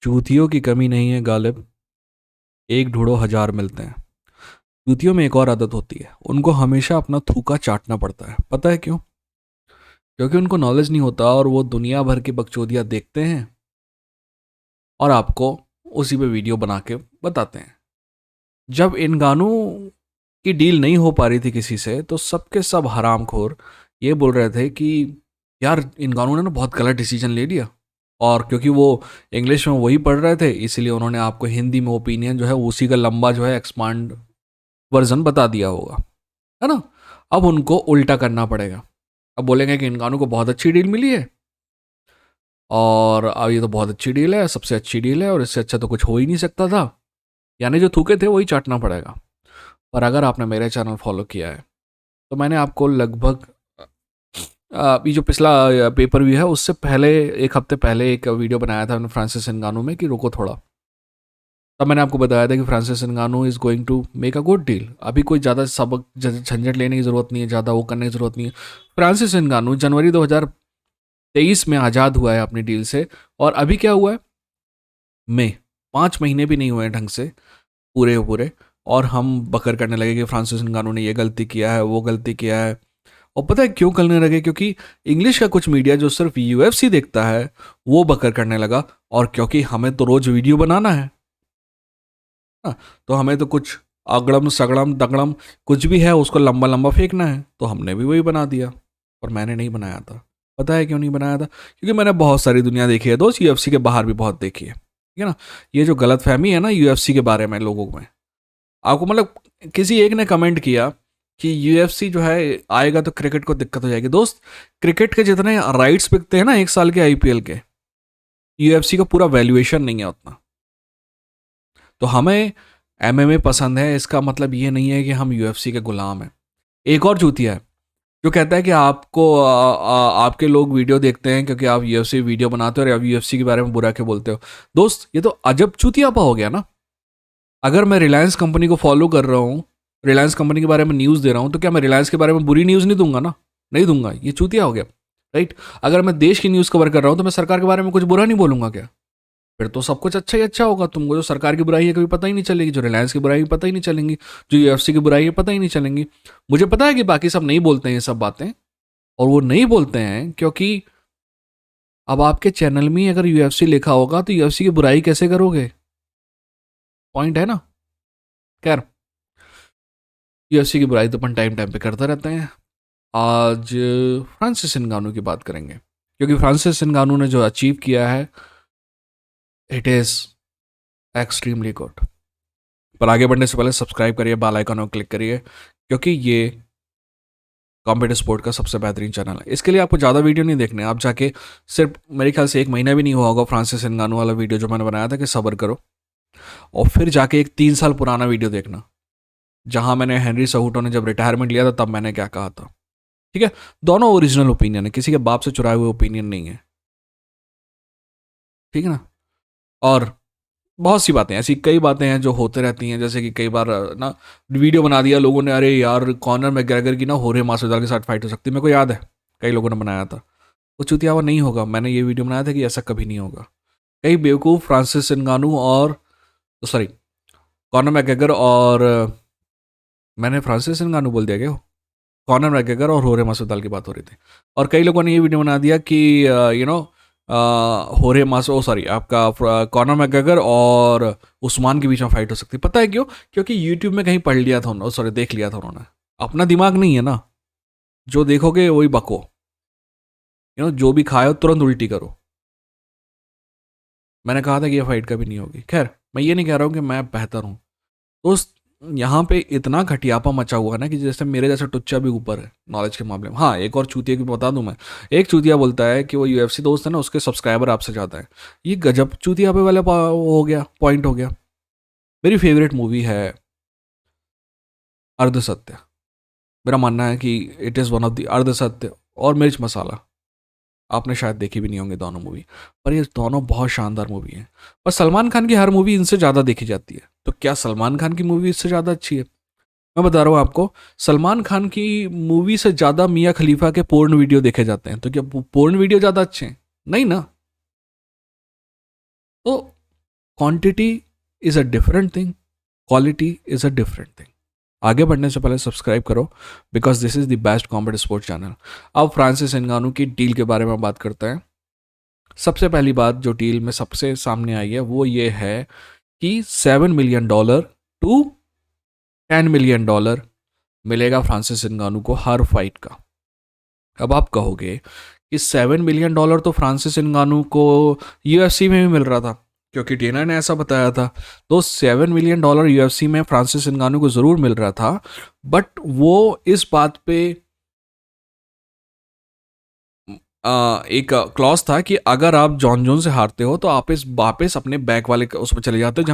चूतियों की कमी नहीं है गालिब, एक ढूंढो हजार मिलते हैं। चूतियों में एक और आदत होती है, उनको हमेशा अपना थूका चाटना पड़ता है। पता है क्यों? क्योंकि उनको नॉलेज नहीं होता और वो दुनिया भर की बकचोदियाँ देखते हैं और आपको उसी पे वीडियो बना के बताते हैं। जब इन गानों की डील नहीं हो पा रही थी किसी से, तो सबके सब हरामखोर ये बोल रहे थे कि यार इन गानों ने ना बहुत गलत डिसीजन ले लिया। और क्योंकि वो इंग्लिश में वही पढ़ रहे थे, इसीलिए उन्होंने आपको हिंदी में ओपिनियन जो है उसी का लंबा जो है एक्सपांड वर्जन बता दिया होगा, है ना। अब उनको उल्टा करना पड़ेगा। अब बोलेंगे कि इन गानों को बहुत अच्छी डील मिली है और अब ये तो बहुत अच्छी डील है, सबसे अच्छी डील है और इससे अच्छा तो कुछ हो ही नहीं सकता था, यानी जो थूके थे वही चाटना पड़ेगा। पर अगर आपने मेरे चैनल फॉलो किया है तो मैंने आपको लगभग ये जो पिछला पेपर व्यू है उससे पहले, एक हफ्ते पहले एक वीडियो बनाया था मैंने फ्रांसिस नगानो में कि रुको थोड़ा। तब मैंने आपको बताया था कि Francis Ngannou is going to make a good deal. अभी कोई ज़्यादा सबक झंझट लेने की ज़रूरत नहीं है, ज़्यादा वो करने की ज़रूरत नहीं है। फ्रांसिस नगानो जनवरी 2023 में आज़ाद हुआ है अपनी डील से, और अभी क्या हुआ है, मई, 5 महीने भी नहीं हुए हैं ढंग से पूरे पूरे, और हम बकर करने लगे कि फ्रांसिस नगानो ने ये गलती किया है, वो गलती किया है। और पता है क्यों करने लगे? क्योंकि इंग्लिश का कुछ मीडिया जो सिर्फ यूएफसी देखता है वो बकर करने लगा, और क्योंकि हमें तो रोज वीडियो बनाना है ना, तो हमें तो कुछ अगड़म सगड़म दगड़म कुछ भी है उसको लंबा लंबा फेंकना है, तो हमने भी वही बना दिया। पर मैंने नहीं बनाया था। पता है क्यों नहीं बनाया था? क्योंकि मैंने बहुत सारी दुनिया देखी है दोस्त, यूएफसी के बाहर भी बहुत देखी है, ठीक है ना। ये जो गलत फहमी है ना यूएफसी के बारे में लोगों में, आपको मतलब किसी एक ने कमेंट किया कि यूएफसी जो है आएगा तो क्रिकेट को दिक्कत हो जाएगी। दोस्त, क्रिकेट के जितने राइट्स बिकते हैं ना एक साल के आईपीएल के, यूएफसी का पूरा वैल्यूएशन नहीं है उतना। तो हमें एमएमए पसंद है, इसका मतलब ये नहीं है कि हम यूएफसी के गुलाम हैं। एक और चूतिया है जो कहता है कि आपको आपके लोग वीडियो देखते हैं क्योंकि आप यूएफसी वीडियो बनाते हो और आप यूएफसी के बारे में बुरा के बोलते हो। दोस्त, ये तो अजब चूतियापा हो गया ना। अगर मैं रिलायंस कंपनी को फॉलो कर रहा हूँ, रिलायंस कंपनी के बारे में न्यूज़ दे रहा हूँ, तो क्या मैं रिलायंस के बारे में बुरी न्यूज़ नहीं दूंगा ना? नहीं दूंगा, ये चूतिया हो गया, राइट। अगर मैं देश की न्यूज़ कवर कर रहा हूँ तो मैं सरकार के बारे में कुछ बुरा नहीं बोलूंगा क्या? फिर तो सब कुछ अच्छा ही अच्छा होगा। तुमको जो सरकार की बुराई है कभी पता ही नहीं चलेगी, जो रिलायंस की बुराई है पता ही नहीं चलेंगी, जो यूएफसी की बुराई है पता ही नहीं चलेंगी। मुझे पता है कि बाकी सब नहीं बोलते हैं ये सब बातें, और वो नहीं बोलते हैं क्योंकि अब आपके चैनल में अगर यूएफसी लिखा होगा तो यूएफसी की बुराई कैसे करोगे? पॉइंट है ना। खैर, यूएफसी की बुराई तो अपन टाइम टाइम पे करते रहते हैं। आज फ्रांसिस नगानो की बात करेंगे, क्योंकि फ्रांसिस नगानो ने जो अचीव किया है, इट इज़ एक्सट्रीमली गुड। पर आगे बढ़ने से पहले सब्सक्राइब करिए, बेल आइकन को क्लिक करिए, क्योंकि ये कॉम्पिटिटिव स्पोर्ट का सबसे बेहतरीन चैनल है। इसके लिए आपको ज़्यादा वीडियो नहीं देखने, आप जाके सिर्फ मेरे ख्याल से 1 महीना भी नहीं हुआ होगा फ्रांसिस नगानो वाला वीडियो जो मैंने बनाया था कि सब्र करो, और फिर जाके एक 3 साल पुराना वीडियो देखना जहां मैंने हेनरी सहूटो ने जब रिटायरमेंट लिया था तब मैंने क्या कहा था। ठीक है, दोनों ओरिजिनल ओपिनियन है, किसी के बाप से चुराए हुए ओपिनियन नहीं है, ठीक है ना। और बहुत सी बातें, ऐसी कई बातें हैं जो होते रहती हैं, जैसे कि कई बार ना वीडियो बना दिया लोगों ने, अरे यार कॉनर मैकग्रेगर की ना होरे मास्विदाल के साथ फाइट हो सकती है। मेरे को याद है कई लोगों ने बनाया था, वो चुतियावा नहीं होगा। मैंने ये वीडियो बनाया था कि ऐसा कभी नहीं होगा। कई बेवकूफ़ फ्रांसिस नगानो और, सॉरी, कॉनर मैकग्रेगर और मैंने फ्रांसिस नगानो बोल दिया क्या? कॉनर मैकग्रेगर और होरे मास्विदाल की बात हो रही थी, और कई लोगों ने ये वीडियो बना दिया कि यू नो होरे मासो, सॉरी, आपका कॉनर मैकग्रेगर और उस्मान के बीच में फाइट हो सकती है। पता है क्यों? क्योंकि यूट्यूब में कहीं पढ़ लिया था उन्होंने, सॉरी देख लिया था उन्होंने। अपना दिमाग नहीं है ना, जो देखोगे वही बको, जो भी खाओ तुरंत उल्टी करो। मैंने कहा था कि ये फाइट कभी नहीं होगी। खैर, मैं ये नहीं कह रहा हूँ कि मैं बेहतर हूँ दोस्त। यहाँ पे इतना घटियापा मचा हुआ है ना कि जैसे मेरे जैसा टुच्चा भी ऊपर है नॉलेज के मामले में। हाँ, एक और चूतिया की बता दूं मैं। एक चूतिया बोलता है कि वो यूएफसी दोस्त है ना, उसके सब्सक्राइबर आपसे ज़्यादा है। ये गजब चूतिया पे वाला हो गया, पॉइंट हो गया। मेरी फेवरेट मूवी है अर्धसत्य। मेरा मानना है कि it is one of the Ardhsatya और मिर्च मसाला। आपने शायद देखी भी नहीं होंगी दोनों मूवी, पर ये दोनों बहुत शानदार मूवी हैं। पर सलमान खान की हर मूवी इनसे ज़्यादा देखी जाती है, तो क्या सलमान खान की मूवी इससे ज़्यादा अच्छी है? मैं बता रहा हूँ आपको, सलमान खान की मूवी से ज़्यादा मियाँ खलीफा के पोर्न वीडियो देखे जाते हैं, तो क्या पोर्न वीडियो ज़्यादा अच्छे हैं? नहीं ना। तो quantity is a different thing, quality is a different thing. आगे बढ़ने से पहले सब्सक्राइब करो, because this is the best combat sports channel. अब फ्रांसिस नगानू की डील के बारे में बात करते हैं। सबसे पहली बात जो डील में सबसे सामने आई है वो ये है कि $7 मिलियन टू $10 मिलियन मिलेगा फ्रांसिस नगानू को हर फाइट का। अब आप कहोगे कि $7 मिलियन तो फ्रांसिस नगानू को यूएफसी में भी मिल रहा था, क्योंकि डेना ने ऐसा बताया था। तो $7 मिलियन यूएफसी में फ्रांसिस नगानू को ज़रूर मिल रहा था, बट वो इस बात पे एक क्लॉज था कि अगर आप जॉन जोन से हारते हो तो आप इस वापस अपने बैक वाले उसमें चले जाते हो,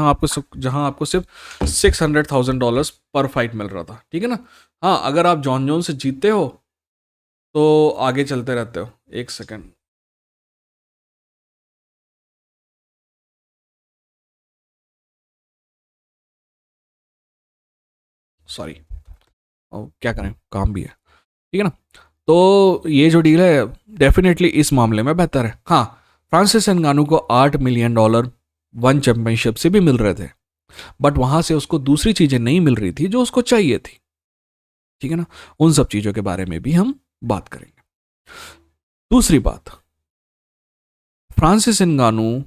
जहां आपको सिर्फ $600,000 पर फाइट मिल रहा था। ठीक है ना। हाँ, अगर आप जॉन जोन से जीतते हो तो आगे चलते रहते हो। एक सेकेंड, सॉरी, क्या करें, काम भी है। ठीक है ना। तो ये जो डील है डेफिनेटली इस मामले में बेहतर है। हाँ, फ्रांसिस नगानू को $8 मिलियन वन चैंपियनशिप से भी मिल रहे थे, बट वहां से उसको दूसरी चीजें नहीं मिल रही थी जो उसको चाहिए थी। ठीक है ना। उन सब चीजों के बारे में भी हम बात करेंगे। दूसरी बात, फ्रांसिस नगानू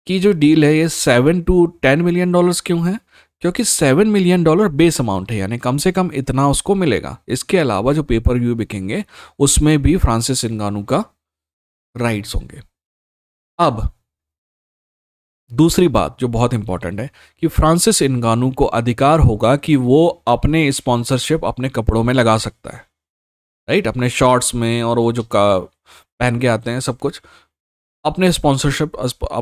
की जो डील है ये $7 to $10 मिलियन क्यों है? क्योंकि $7 मिलियन बेस अमाउंट है, यानी कम से कम इतना उसको मिलेगा। इसके अलावा जो पेपर व्यू बिकेंगे उसमें भी फ्रांसिस नगानू का राइट्स होंगे। अब दूसरी बात जो बहुत इंपॉर्टेंट है कि फ्रांसिस नगानू को अधिकार होगा कि वो अपने स्पॉन्सरशिप अपने कपड़ों में लगा सकता है, राइट, अपने शॉर्ट्स में, और वो जो पहन के आते हैं सब कुछ अपने स्पॉन्सरशिप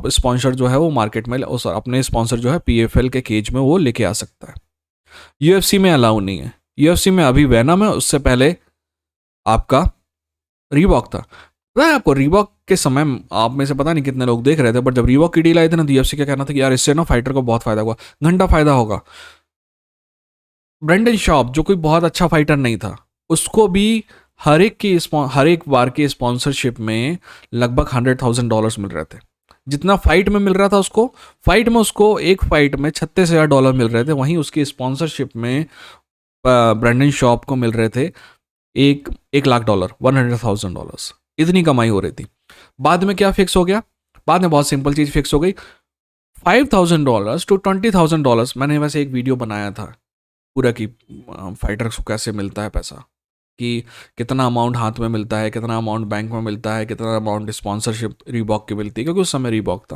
स्पॉन्सर जो है वो मार्केट में अपने स्पॉन्सर जो है पीएफएल के केज में वो लेके आ सकता है। यूएफसी में अलाउ नहीं है। यूएफसी में अभी वेनम है, उससे पहले आपका रीबॉक था। पता है आपको, रीबॉक के समय आप में से पता नहीं कितने लोग देख रहे थे, बट जब रीबॉक की डील आई थी ना, तो यूएफसी का कहना था कि यार इससे ना फाइटर को बहुत फायदा हुआ, घंटा फायदा होगा। ब्रेंडन शॉप जो कोई बहुत अच्छा फाइटर नहीं था, उसको भी हर एक बार के स्पॉन्सरशिप में लगभग $100,000 मिल रहे थे। जितना फाइट में मिल रहा था उसको, एक फाइट में $36,000 मिल रहे थे, वहीं उसकी स्पॉन्सरशिप में ब्रेंडन शॉप को मिल रहे थे एक लाख डॉलर, $100,000। इतनी कमाई हो रही थी। बाद में क्या फिक्स हो गया? बाद में बहुत सिंपल चीज़ फिक्स हो गई, $5,000 to $20,000। मैंने वैसे एक वीडियो बनाया था पूरा कि फाइटर्स को कैसे मिलता है पैसा, कि कितना अमाउंट हाथ में मिलता है, कितना अमाउंट बैंक में मिलता है, कितना अमाउंट स्पॉन्सरशिप रीबॉक की मिलती है, क्योंकि उस समय रीबॉक था।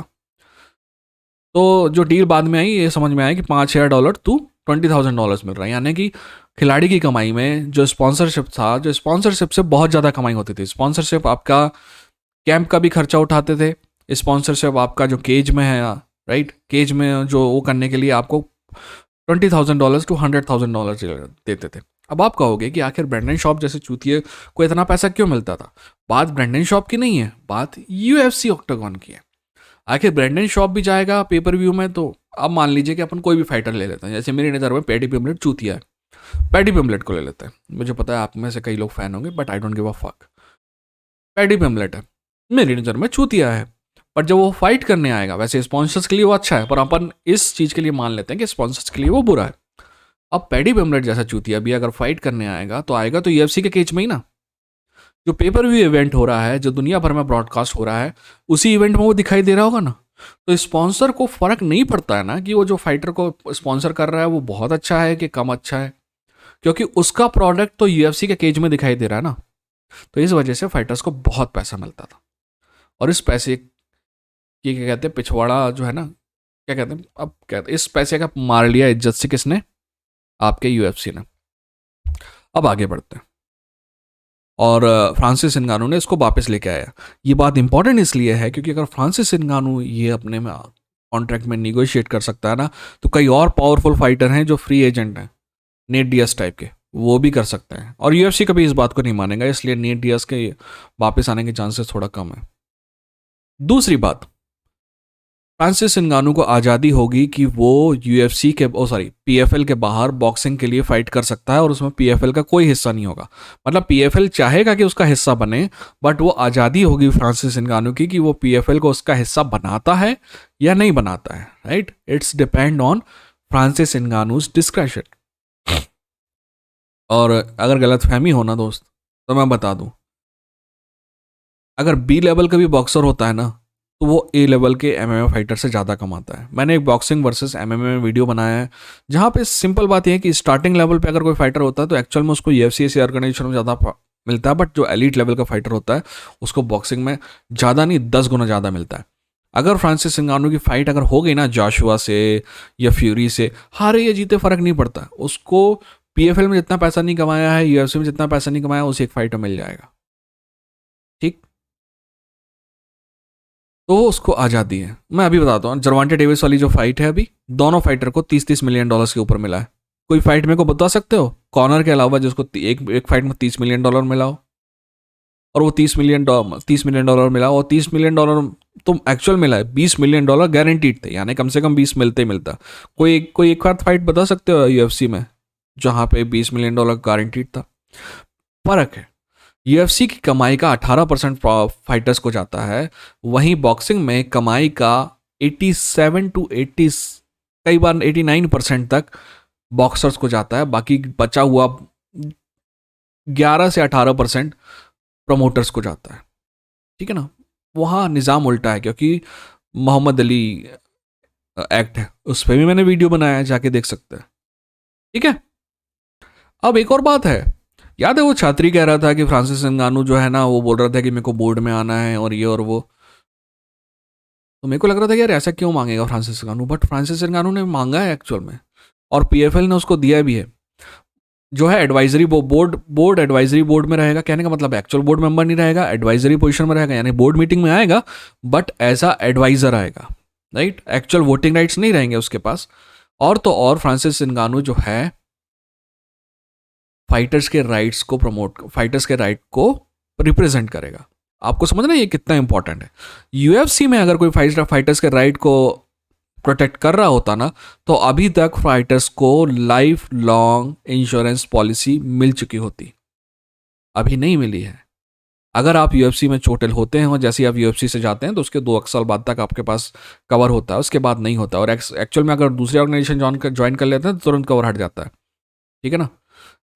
तो जो डील बाद में आई ये समझ में आया कि $5,000 to $20,000 मिल रहा है, यानी कि खिलाड़ी की कमाई में जो स्पॉन्सरशिप था, जो स्पॉन्सरशिप से बहुत ज़्यादा कमाई होती थी। स्पॉन्सरशिप आपका कैंप का भी खर्चा उठाते थे, स्पॉन्सरशिप आपका जो केज में है, राइट, केज में जो वो करने के लिए आपको $20,000 to $100,000 देते थे। अब आप कहोगे कि आखिर ब्रेंडन शॉप जैसे चूतिए को इतना पैसा क्यों मिलता था? बात ब्रेंडन शॉप की नहीं है, बात यूएफसी ऑक्टागन की है। आखिर ब्रेंडन शॉप भी जाएगा पेपर व्यू में, तो अब मान लीजिए कि अपन कोई भी फाइटर ले लेते हैं, जैसे मेरी नज़र में पैडी पिम्बलेट चूतिया है, पैडी पिम्बलेट को ले लेते हैं। मुझे पता है आप में से कई लोग फैन होंगे, but I don't give a fuck. Paddy पिम्बलेट है, मेरी नज़र में चूतिया है, पर जब वो फाइट करने आएगा, वैसे स्पॉन्सर्स के लिए वो अच्छा है, पर अपन इस चीज़ के लिए मान लेते हैं कि स्पॉन्सर्स के लिए वो बुरा है। अब पैडी पिम्बलेट जैसा चूतिया भी अगर फाइट करने आएगा तो आएगा तो यूएफसी के केज में ही ना। जो पेपर व्यू इवेंट हो रहा है, जो दुनिया भर में ब्रॉडकास्ट हो रहा है, उसी इवेंट में वो दिखाई दे रहा होगा ना। तो स्पॉन्सर को फर्क नहीं पड़ता है ना कि वो जो फाइटर को स्पॉन्सर कर रहा है वो बहुत अच्छा है कि कम अच्छा है, क्योंकि उसका प्रोडक्ट तो यूएफसी के केज में दिखाई दे रहा है ना। तो इस वजह से फाइटर्स को बहुत पैसा मिलता था, और इस पैसे की क्या कहते हैं, पिछवाड़ा जो है ना, क्या कहते हैं, अब कहते हैं इस पैसे का मार लिया इज्जत से किसने? आपके यूएफसी ने। अब आगे बढ़ते हैं, और फ्रांसिस नगानू ने इसको वापस लेके आया। ये बात इंपॉर्टेंट इसलिए है क्योंकि अगर फ्रांसिस नगानू ये अपने में कॉन्ट्रैक्ट में निगोशिएट कर सकता है ना, तो कई और पावरफुल फाइटर हैं जो फ्री एजेंट हैं, नेट डियास टाइप के, वो भी कर सकते हैं। और यूएफसी कभी इस बात को नहीं मानेगा, इसलिए नेट डियास के वापस आने के चांसेस थोड़ा कम है। दूसरी बात, फ्रांसिस नगानू को आज़ादी होगी कि वो यूएफसी के पीएफएल के बाहर बॉक्सिंग के लिए फाइट कर सकता है और उसमें पीएफएल का कोई हिस्सा नहीं होगा। मतलब पीएफएल चाहेगा कि उसका हिस्सा बने, बट वो आज़ादी होगी फ्रांसिस नगानू की कि वो पीएफएल को उसका हिस्सा बनाता है या नहीं बनाता है। Right, it's depend on Francis Ngannou's discretion. और अगर गलतफहमी हो ना दोस्त, तो मैं बता दूं, अगर बी लेवल का भी बॉक्सर होता है ना, तो वो ए लेवल के एमएमए फाइटर से ज़्यादा कमाता है। मैंने एक बॉक्सिंग वर्सेस एमएमए में वीडियो बनाया है, जहाँ पे सिंपल बात यह है कि स्टार्टिंग लेवल पे अगर कोई फाइटर होता है तो एक्चुअल में उसको यूएफसी से ऑर्गेनाइजेशन में ज़्यादा मिलता है, बट जो एलीट लेवल का फाइटर होता है उसको बॉक्सिंग में ज़्यादा नहीं 10 गुना ज़्यादा मिलता है। अगर फ्रांसिस नगानू की फाइट अगर हो गई ना जोशुआ से या फ्यूरी से, हारे या जीते फ़र्क नहीं पड़ता उसको। पीएफएल में जितना पैसा नहीं कमाया है, यूएफसी में जितना पैसा नहीं कमाया, उसे एक फाइट में मिल जाएगा। ठीक, तो उसको आज़ादी है। मैं अभी बताता हूँ, जरवांटे डेविस वाली जो फाइट है अभी, दोनों फाइटर को 30-30 मिलियन डॉलर्स के ऊपर मिला है। कोई फाइट मेरे को बता सकते हो कॉर्नर के अलावा जिसको एक फाइट में 30 मिलियन डॉलर मिला हो? और वो 30 मिलियन डॉलर मिला, और 30 मिलियन डॉलर तो एक्चुअल मिला है, 20 मिलियन डॉलर गारंटीड थे, यानी कम से कम 20 मिलते ही मिलता। कोई एक बार फाइट बता सकते हो यूएफसी में जहाँ पे 20 मिलियन डॉलर गारंटीड था? फर्क है। यूएफसी की कमाई का 18% फाइटर्स को जाता है, वहीं बॉक्सिंग में कमाई का 87 टू 80, कई बार 89% तक बॉक्सर्स को जाता है। बाकी बचा हुआ 11 से 18% प्रमोटर्स को जाता है। ठीक है ना, वहाँ निज़ाम उल्टा है, क्योंकि मोहम्मद अली एक्ट है, उस पर भी मैंने वीडियो बनाया है, जाके देख सकते हैं। ठीक है, अब एक और बात है, याद है वो छात्री कह रहा था कि फ्रांसिस नगानू जो है ना, वो बोल रहा था कि मेरे को बोर्ड में आना है और ये और वो। तो मेरे को लग रहा था कि यार ऐसा क्यों मांगेगा फ्रांसिस नगानू, बट फ्रांसिस नगानू ने मांगा है एक्चुअल में, और पीएफएल ने उसको दिया भी है। जो है एडवाइजरी बोर्ड एडवाइजरी बोर्ड में रहेगा, कहने का मतलब एक्चुअल बोर्ड मेंबर नहीं रहेगा, एडवाइजरी पोजीशन में रहेगा, यानी बोर्ड मीटिंग में आएगा बट एज अ एडवाइजर आएगा। राइट, एक्चुअल वोटिंग राइट्स नहीं रहेंगे उसके पास। और तो और फ्रांसिस नगानू जो है फाइटर्स के राइट्स को फाइटर्स के राइट को रिप्रेजेंट करेगा। आपको समझना ये कितना इंपॉर्टेंट है। यूएफसी में अगर कोई फाइटर्स के राइट को प्रोटेक्ट कर रहा होता ना, तो अभी तक फाइटर्स को लाइफ लॉन्ग इंश्योरेंस पॉलिसी मिल चुकी होती। अभी नहीं मिली है। अगर आप यूएफसी में चोटिल होते हैं और जैसे ही आप यूएफसी से जाते हैं तो उसके 2 साल बाद तक आपके पास कवर होता है, उसके बाद नहीं होता। और एक्चुअल में अगर दूसरी ऑर्गेनाइजेशन ज्वाइन कर लेते हैं तो तुरंत कवर हट जाता है। ठीक है ना,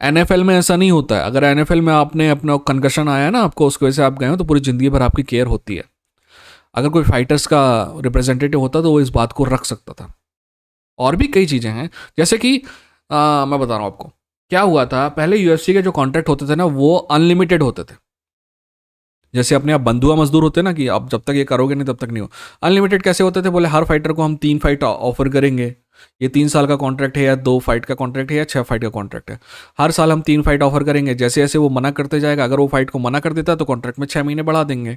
एनएफएल में ऐसा नहीं होता है। अगर एनएफएल में आपने अपना कंकशन आया है ना आपको, उसकी वजह से आप गए हो, तो पूरी ज़िंदगी भर आपकी केयर होती है। अगर कोई फाइटर्स का रिप्रेजेंटेटिव होता तो वो इस बात को रख सकता था। और भी कई चीज़ें हैं, जैसे कि मैं बता रहा हूँ आपको क्या हुआ था। पहले यूएफसी के जो कॉन्ट्रैक्ट होते थे ना, वो अनलिमिटेड होते थे। जैसे अपने आप बंधुआ मजदूर होते ना, कि आप जब तक ये करोगे नहीं तब तक नहीं हो। अनलिमिटेड कैसे होते थे? बोले हर फाइटर को हम 3 फाइट ऑफर करेंगे। ये 3 साल का कॉन्ट्रैक्ट है, या 2 फाइट का कॉन्ट्रैक्ट है, या 6 फाइट का कॉन्ट्रैक्ट है। हर साल हम 3 फाइट ऑफर करेंगे। जैसे जैसे वो मना करते जाएगा, अगर वो फाइट को मना कर देता है तो कॉन्ट्रैक्ट में 6 महीने बढ़ा देंगे।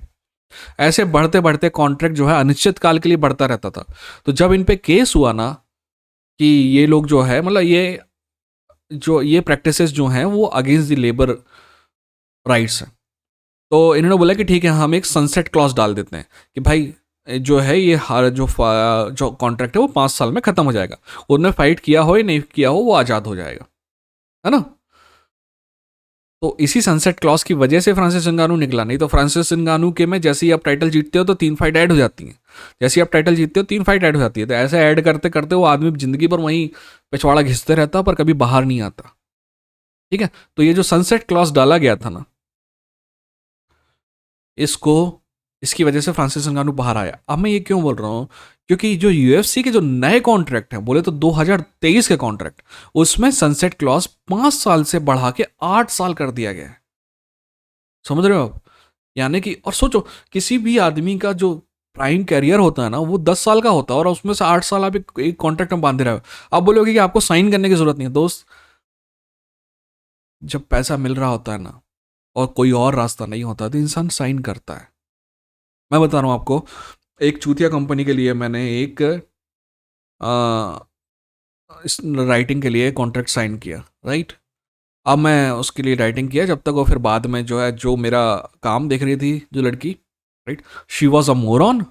ऐसे बढ़ते बढ़ते कॉन्ट्रैक्ट जो है अनिश्चित काल के लिए बढ़ता रहता था। तो जब इन पे केस हुआ ना कि ये लोग जो है, मतलब ये प्रैक्टिसेस जो हैं वो अगेंस्ट द लेबर राइट्स हैं, तो इन्होंने बोला कि ठीक है, हम एक सनसेट क्लॉज डाल देते हैं कि भाई जो है ये हर जो कॉन्ट्रैक्ट है वो 5 साल में ख़त्म हो जाएगा। उन्होंने फाइट किया हो या नहीं किया हो, वो आज़ाद हो जाएगा, है ना। तो इसी सनसेट क्लॉज की वजह से फ्रांसिस नगानू निकला। नहीं तो फ्रांसिस नगानू के में जैसे ही आप टाइटल जीतते हो तो 3 फाइट ऐड हो जाती हैं। जैसे ही आप टाइटल जीतते हो 3 फाइट ऐड हो जाती है। तो ऐसे ऐड करते करते वो आदमी जिंदगी भर वहीं पिछवाड़ा घिसते रहता पर कभी बाहर नहीं आता। ठीक है, तो ये जो सनसेट क्लॉज डाला गया था ना, इसको इसकी वजह से फ्रांसिस नगानू बाहर आया। अब मैं ये क्यों बोल रहा हूँ, क्योंकि जो यूएफसी के जो नए कॉन्ट्रैक्ट हैं, बोले तो 2023 के कॉन्ट्रैक्ट, उसमें सनसेट क्लॉज 5 साल से बढ़ा के 8 साल कर दिया गया है। समझ रहे हो आप? यानी कि, और सोचो, किसी भी आदमी का जो प्राइम कैरियर होता है ना, वो 10 साल का होता है, और उसमें से 8 साल आप एक कॉन्ट्रैक्ट में बांधे रहे हो। आप बोलोगे कि आपको साइन करने की जरूरत नहीं है। दोस्त, जब पैसा मिल रहा होता है ना और कोई और रास्ता नहीं होता तो इंसान साइन करता है। मैं बता रहा हूँ आपको, एक चूतिया कंपनी के लिए मैंने एक राइटिंग के लिए कॉन्ट्रैक्ट साइन किया। राइट, अब मैं उसके लिए राइटिंग किया जब तक वो फिर बाद में जो है, जो मेरा काम देख रही थी जो लड़की, right, she was a moron.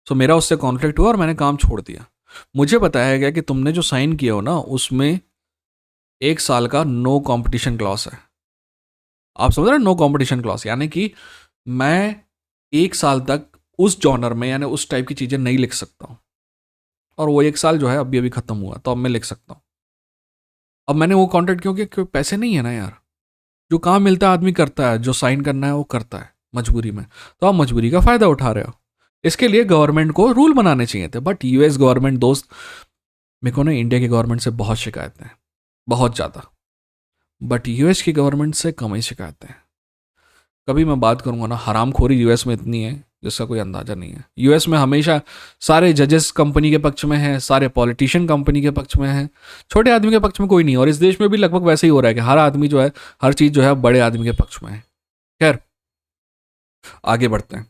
So मेरा उससे कॉन्फ्लिक्ट हुआ और मैंने काम छोड़ दिया। मुझे बताया गया कि तुमने जो साइन किया हो ना, उसमें 1 साल का नो कंपटीशन क्लॉज है। आप समझ रहे हैं, नो कंपटीशन क्लॉज यानी कि मैं 1 साल तक उस जॉनर में यानी उस टाइप की चीज़ें नहीं लिख सकता हूँ। और वो 1 साल जो है अभी अभी खत्म हुआ, तो अब मैं लिख सकता हूँ। अब मैंने वो कॉन्ट्रैक्ट क्यों किया? क्योंकि पैसे नहीं है ना यार। जो काम मिलता है आदमी करता है, जो साइन करना है वो करता है मजबूरी में। तो आप मजबूरी का फायदा उठा रहे हो। इसके लिए गवर्नमेंट को रूल बनाने चाहिए थे, बट यूएस गवर्नमेंट दोस्त, मेरे को ना इंडिया की गवर्नमेंट से बहुत शिकायतें हैं, बहुत ज़्यादा। बट यूएस की गवर्नमेंट से कम ही शिकायतें हैं। कभी मैं बात करूंगा ना, हरामखोरी यूएस में इतनी है जिसका कोई अंदाजा नहीं है। यूएस में हमेशा सारे जजेस कंपनी के पक्ष में हैं, सारे पॉलिटिशियन कंपनी के पक्ष में हैं, छोटे आदमी के पक्ष में कोई नहीं है। और इस देश में भी लगभग वैसे ही हो रहा है कि हर आदमी जो है, हर चीज़ जो है बड़े आदमी के पक्ष में है। खैर, आगे बढ़ते हैं।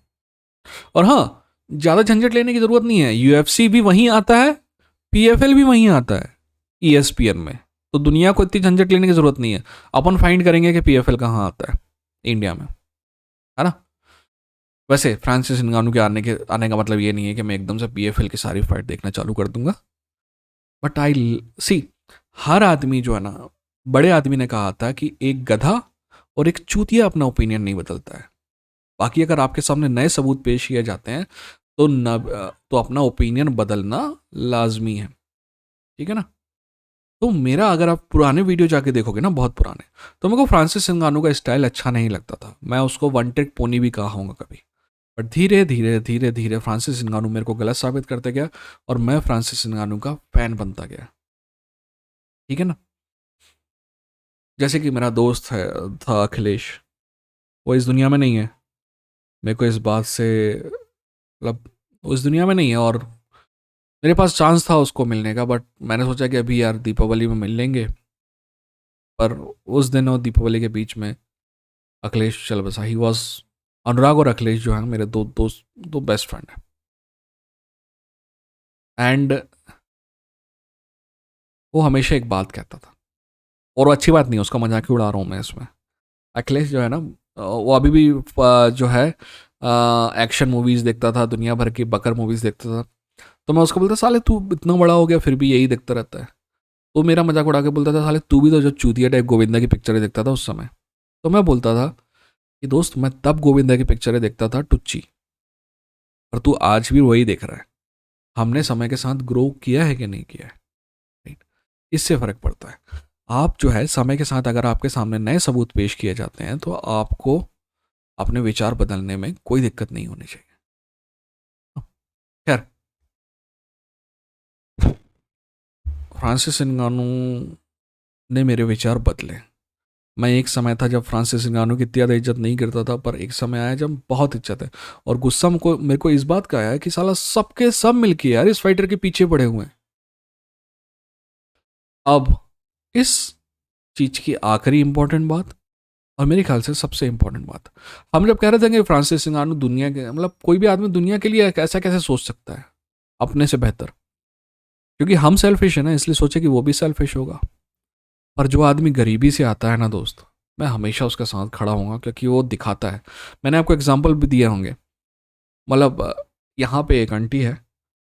और हाँ, ज़्यादा झंझट लेने की ज़रूरत नहीं है। यूएफसी भी वहीं आता है, पीएफएल भी वहीं आता है, ईएसपीएन में। तो दुनिया को इतनी झंझट लेने की ज़रूरत नहीं है। अपन फाइंड करेंगे कि पीएफएल कहाँ आता है इंडिया में, है ना। वैसे फ्रांसिस नगानू के आने का मतलब ये नहीं है कि मैं एकदम से पीएफएल की सारी फाइट देखना चालू कर दूंगा। बट आई सी, हर आदमी जो है ना, बड़े आदमी ने कहा था कि एक गधा और एक चूतिया अपना ओपिनियन नहीं बदलता है। बाकी अगर आपके सामने नए सबूत पेश किए जाते हैं तो न तो अपना ओपिनियन बदलना लाजमी है, ठीक है ना। तो मेरा, अगर आप पुराने वीडियो जाके देखोगे ना, बहुत पुराने, तो मेरे को फ्रांसिस नगानू का स्टाइल अच्छा नहीं लगता था। मैं उसको वन ट्रिक पोनी भी कहा हूँगा कभी। पर धीरे धीरे धीरे धीरे फ्रांसिस नगानू मेरे को गलत साबित करते गया और मैं फ्रांसिस नगानू का फैन बनता गया, ठीक है ना। जैसे कि मेरा दोस्त है था अखिलेश, वो इस दुनिया में नहीं है। मेरे को इस बात से, मतलब वो इस दुनिया में नहीं है, और मेरे पास चांस था उसको मिलने का, बट मैंने सोचा कि अभी यार दीपावली में मिल लेंगे। पर उस दिन और दीपावली के बीच में अखिलेश चल बसा। ही वॉज, अनुराग और अखिलेश जो है मेरे दो दोस्त, दो बेस्ट फ्रेंड हैं। एंड वो हमेशा एक बात कहता था, और वो अच्छी बात नहीं है, उसका मजाक ही उड़ा रहा हूँ मैं इसमें। अखिलेश जो है ना, वो अभी भी जो है एक्शन मूवीज़ देखता था, दुनिया भर की बकर मूवीज़ देखता था। तो मैं उसको बोलता, साले तू इतना बड़ा हो गया फिर भी यही देखता रहता है। तो मेरा मजाक उड़ा के बोलता था, साले तू भी तो जो चूतिया टाइप गोविंदा की पिक्चरें देखता था उस समय। तो मैं बोलता था कि दोस्त, मैं तब गोविंदा की पिक्चरें देखता था टुच्ची, और तू आज भी वही देख रहा है। हमने समय के साथ ग्रो किया है कि नहीं किया है, राइट। इससे फ़र्क पड़ता है। आप जो है समय के साथ, अगर आपके सामने नए सबूत पेश किए जाते हैं, तो आपको अपने विचार बदलने में कोई दिक्कत नहीं होनी चाहिए। खैर, फ्रांसिस नगानू ने मेरे विचार बदले। मैं, एक समय था जब फ्रांसिस नगानू की इतनी ज़्यादा इज्जत नहीं करता था, पर एक समय आया जब बहुत इज्जत है। और गुस्सा मेरे को इस बात का आया कि साला सबके सब मिलके यार इस फाइटर के पीछे पड़े हुए हैं। अब इस चीज की आखिरी इंपॉर्टेंट बात, और मेरे ख्याल से सबसे इंपॉर्टेंट बात, हम जब कह रहे थे कि फ्रांसिस नगानू दुनिया के, मतलब कोई भी आदमी दुनिया के लिए ऐसा कैसे सोच सकता है अपने से बेहतर। क्योंकि हम सेल्फिश है ना, इसलिए सोचे कि वो भी सेल्फिश होगा। पर जो आदमी गरीबी से आता है ना दोस्त, मैं हमेशा उसके साथ खड़ा हूँगा, क्योंकि वो दिखाता है। मैंने आपको एग्जाम्पल भी दिए होंगे। मतलब यहाँ पे एक आंटी है,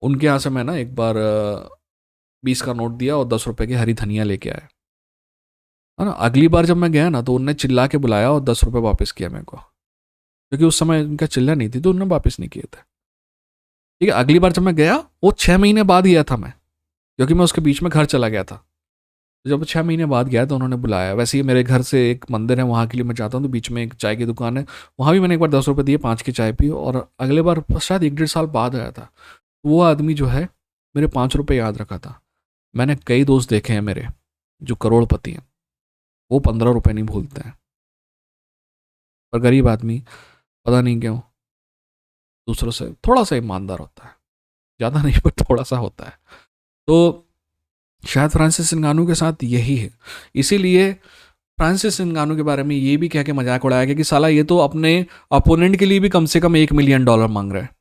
उनके यहाँ से मैं ना एक बार 20 का नोट दिया और 10 रुपए की हरी धनिया लेके आया, है ना। अगली बार जब मैं गया ना, तो उनने चिल्ला के बुलाया और 10 रुपए वापस किया मेरे को, क्योंकि उस समय उनका चिल्ला नहीं थी, तो उन्होंने वापस नहीं किए थे। ठीक है, अगली बार जब मैं गया, वो 6 महीने बाद गया था मैं, क्योंकि मैं उसके बीच में घर चला गया था। तो जब 6 महीने बाद गया तो उन्होंने बुलाया। वैसे ही मेरे घर से एक मंदिर है, वहाँ के लिए मैं जाता हूँ, तो बीच में एक चाय की दुकान है, वहाँ भी मैंने एक बार 10 रुपये दिए, 5 की चाय पी। और अगले बार शायद 1 डेढ़ साल बाद आया था। वो आदमी जो है, मेरे 5 रुपये याद रखा था। मैंने कई दोस्त देखे हैं मेरे जो करोड़पति हैं, वो 15 रुपये नहीं भूलते हैं। पर गरीब आदमी पता नहीं क्यों दूसरों से थोड़ा सा ईमानदार होता है, ज़्यादा नहीं पर थोड़ा सा होता है। तो शायद फ्रांसिस नगानू के साथ यही है। इसीलिए फ्रांसिस नगानू के बारे में ये भी कह के मजाक उड़ाया गया कि साला ये तो अपने अपोनेंट के लिए भी कम से कम $1 मिलियन मांग रहा है।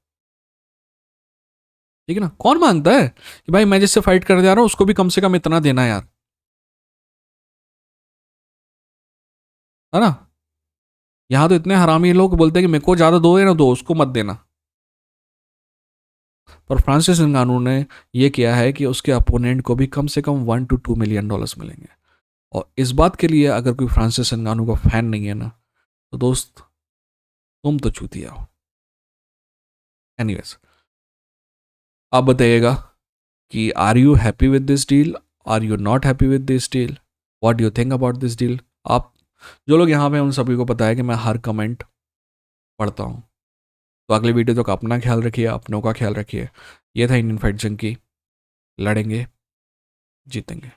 ठीक है ना, कौन मांगता है कि भाई मैं जिससे फाइट करने जा रहा हूँ उसको भी कम से कम इतना देना यार, है ना। यहाँ तो इतने हरामी लोग बोलते हैं कि मेरे को ज़्यादा दो या ना दो, उसको मत देना। पर फ्रांसिस नगानू ने ये किया है कि उसके अपोनेंट को भी कम से कम $1 to $2 million मिलेंगे। और इस बात के लिए अगर कोई फ्रांसिस नगानू का फैन नहीं है ना, तो दोस्त तुम तो चूतिया हो। एनीवेज, आप बताइएगा कि are you happy with this deal, are you not happy with this deal, what do you think about this deal. आप जो लोग यहाँ पे, उन सभी को पता है कि मैं हर कमेंट पढ़ता हूँ। तो अगली वीडियो तक अपना ख्याल रखिए, अपनों का ख्याल रखिए। ये था इंडियन फाइट जंकी, लड़ेंगे जीतेंगे।